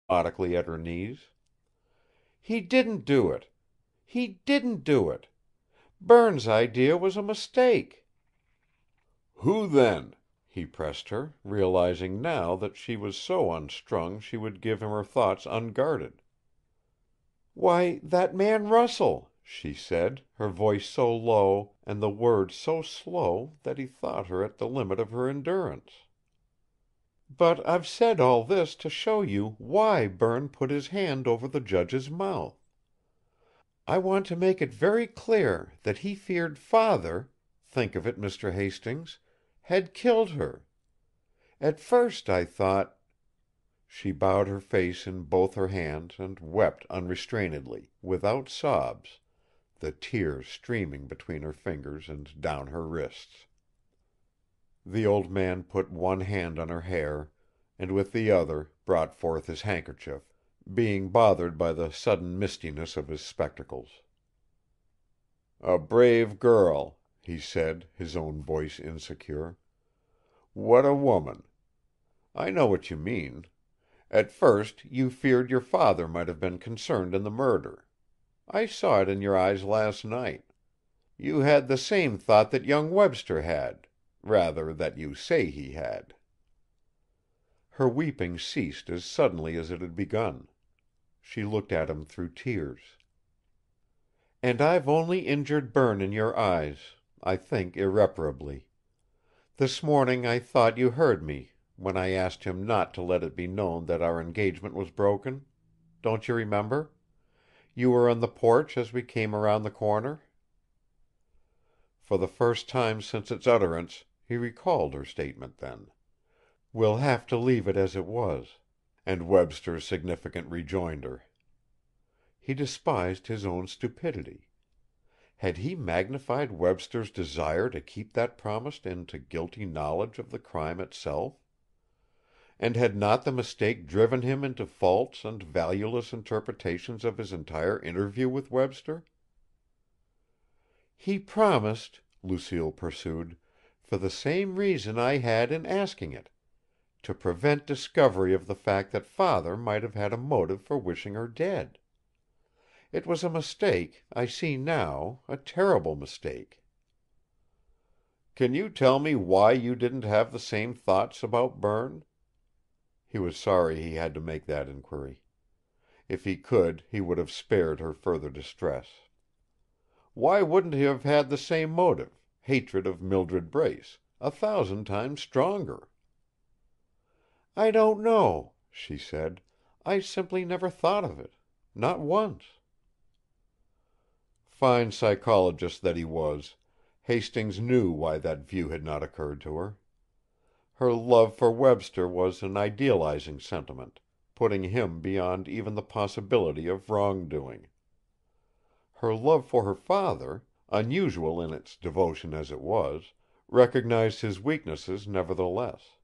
automatically at her knees. "He didn't do it! He didn't do it! Berne's idea was a mistake." "Who then?" he pressed her, realizing now that she was so unstrung she would give him her thoughts unguarded. "Why, that man Russell," she said, her voice so low and the words so slow that he thought her at the limit of her endurance. "But I've said all this to show you why Berne put his hand over the judge's mouth. I want to make it very clear that he feared Father, think of it, Mr. Hastings, had killed her. At first I thought—" She bowed her face in both her hands and wept unrestrainedly, without sobs, the tears streaming between her fingers and down her wrists. The old man put one hand on her hair, and with the other brought forth his handkerchief, being bothered by the sudden mistiness of his spectacles. "A brave girl," he said, his own voice insecure. "What a woman! I know what you mean. At first you feared your father might have been concerned in the murder. I saw it in your eyes last night. You had the same thought that young Webster had, rather that you say he had." Her weeping ceased as suddenly as it had begun. She looked at him through tears. "And I've only injured Berne in your eyes, I think irreparably. This morning I thought you heard me when I asked him not to let it be known that our engagement was broken. Don't you remember? You were on the porch as we came around the corner." For the first time since its utterance he recalled her statement then. "We'll have to leave it as it was," and Webster's significant rejoinder. He despised his own stupidity. Had he magnified Webster's desire to keep that promise into guilty knowledge of the crime itself? And had not the mistake driven him into false and valueless interpretations of his entire interview with Webster? "He promised," Lucille pursued, "for the same reason I had in asking it, to prevent discovery of the fact that Father might have had a motive for wishing her dead. It was a mistake, I see now, a terrible mistake." "Can you tell me why you didn't have the same thoughts about Berne?" He was sorry he had to make that inquiry. If he could, he would have spared her further distress. "Why wouldn't he have had the same motive, hatred of Mildred Brace, 1,000 times stronger?" "I don't know," she said. "I simply never thought of it. Not once." Fine psychologist that he was, Hastings knew why that view had not occurred to her. Her love for Webster was an idealizing sentiment, putting him beyond even the possibility of wrongdoing. Her love for her father, unusual in its devotion as it was, recognized his weaknesses nevertheless.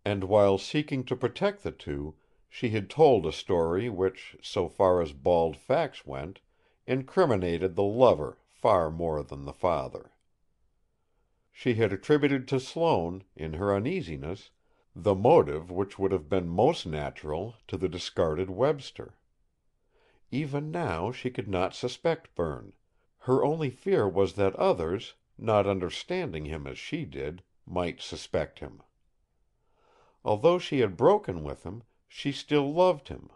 And while seeking to protect the two, she had told a story which, so far as bald facts went, incriminated the lover far more than the father. She had attributed to Sloane, in her uneasiness, the motive which would have been most natural to the discarded Webster. Even now she could not suspect Berne; her only fear was that others, not understanding him as she did, might suspect him. Although she had broken with him, she still loved him.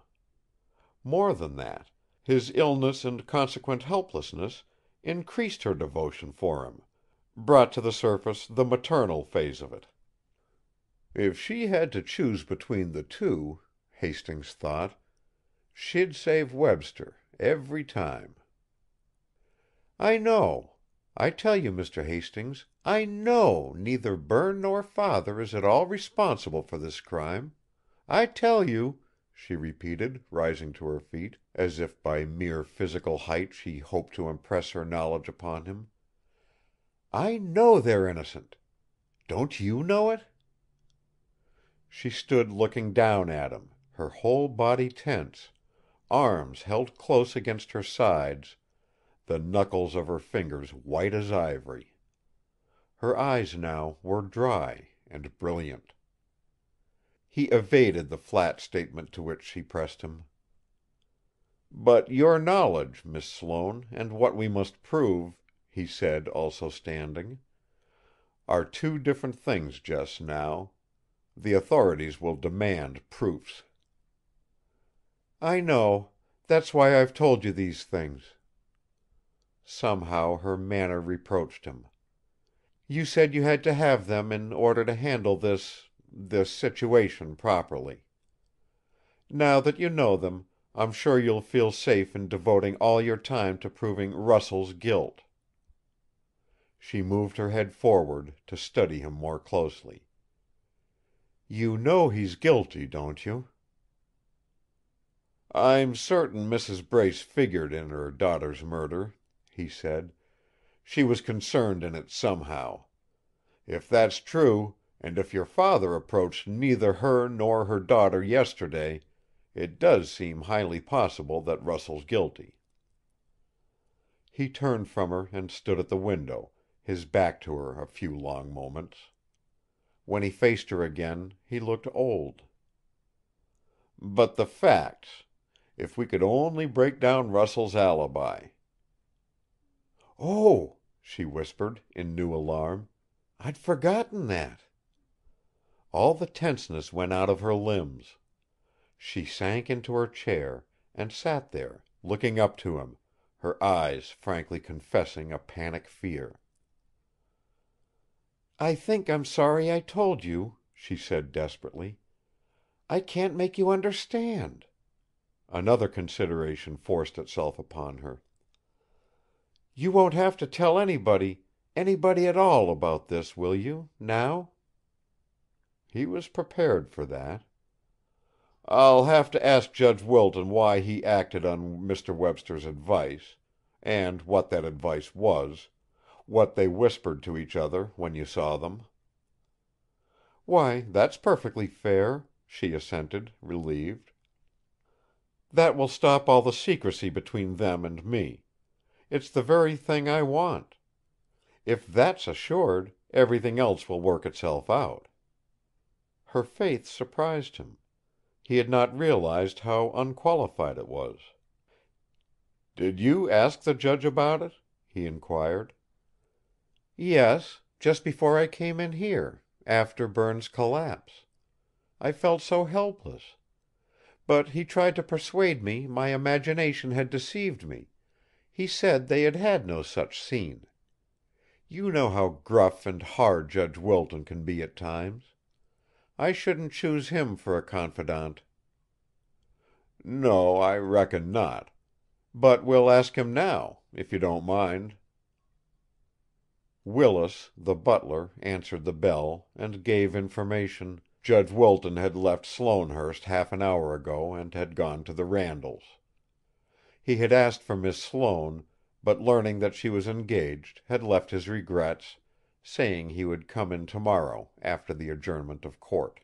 More than that, his illness and consequent helplessness increased her devotion for him, brought to the surface the maternal phase of it. If she had to choose between the two, Hastings thought, she'd save Webster, every time. "I know. I tell you, Mr. Hastings, I know neither Berne nor Father is at all responsible for this crime. I tell you," she repeated, rising to her feet, as if by mere physical height she hoped to impress her knowledge upon him. "I know they're innocent. Don't you know it?" She stood looking down at him, her whole body tense, arms held close against her sides, the knuckles of her fingers white as ivory. Her eyes now were dry and brilliant. He evaded the flat statement to which she pressed him. "But your knowledge, Miss Sloane, and what we must prove," he said, also standing, "are two different things just now. The authorities will demand proofs." "I know. That's why I've told you these things." Somehow her manner reproached him. "You said you had to have them in order to handle this situation properly. Now that you know them, I'm sure you'll feel safe in devoting all your time to proving Russell's guilt." She moved her head forward, to study him more closely. "You know he's guilty, don't you?" "I'm certain Mrs. Brace figured in her daughter's murder," he said. "She was concerned in it somehow. If that's true, and if your father approached neither her nor her daughter yesterday, it does seem highly possible that Russell's guilty." He turned from her and stood at the window, his back to her a few long moments. When he faced her again, he looked old. "But the facts. If we could only break down Russell's alibi." "Oh," she whispered, in new alarm. "I'd forgotten that." All the tenseness went out of her limbs. She sank into her chair, and sat there, looking up to him, her eyes frankly confessing a panic fear. "I think I'm sorry I told you," she said desperately. "I can't make you understand." Another consideration forced itself upon her. "You won't have to tell anybody at all about this, will you, now?" He was prepared for that. "I'll have to ask Judge Wilton why he acted on Mr. Webster's advice, and what that advice was, what they whispered to each other when you saw them." "Why, that's perfectly fair," she assented, relieved. "That will stop all the secrecy between them and me. It's the very thing I want. If that's assured, everything else will work itself out." Her faith surprised him. He had not realized how unqualified it was. "Did you ask the judge about it?" he inquired. "Yes, just before I came in here, after Berne's collapse. I felt so helpless. But he tried to persuade me my imagination had deceived me. He said they had had no such scene. You know how gruff and hard Judge Wilton can be at times. I shouldn't choose him for a confidant." "No, I reckon not. But we'll ask him now, if you don't mind." Willis, the butler, answered the bell, and gave information. Judge Wilton had left Sloanehurst half an hour ago and had gone to the Randalls. He had asked for Miss Sloane, but learning that she was engaged, had left his regrets, saying he would come in tomorrow, after the adjournment of court.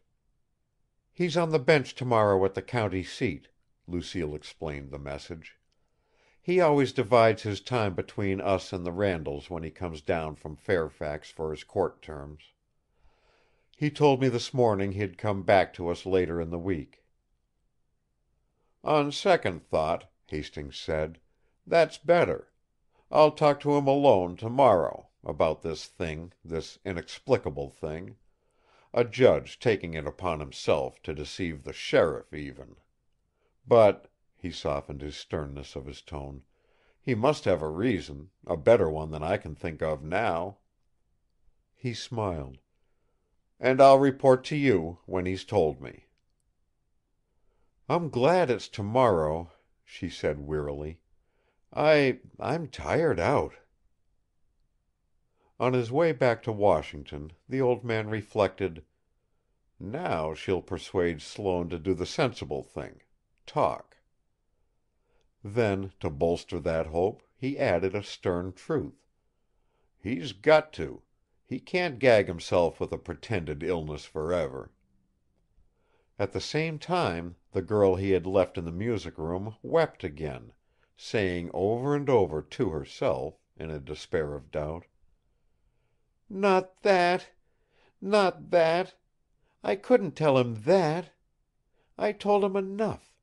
"He's on the bench tomorrow at the county seat," Lucille explained the message. "He always divides his time between us and the Randalls when he comes down from Fairfax for his court terms. He told me this morning he'd come back to us later in the week." "On second thought," Hastings said, "that's better. I'll talk to him alone tomorrow, about this inexplicable thing. A judge taking it upon himself to deceive the sheriff, even. But," he softened his sternness of his tone, "he must have a reason, a better one than I can think of now." He smiled. "And I'll report to you when he's told me." "I'm glad it's tomorrow," she said wearily. I'm tired out." On his way back to Washington, the old man reflected: "Now she'll persuade Sloane to do the sensible thing, talk." Then, to bolster that hope, he added a stern truth: "He's got to. He can't gag himself with a pretended illness forever." At the same time, the girl he had left in the music room wept again, saying over and over to herself, in a despair of doubt: "Not that! Not that! I couldn't tell him that. I told him enough.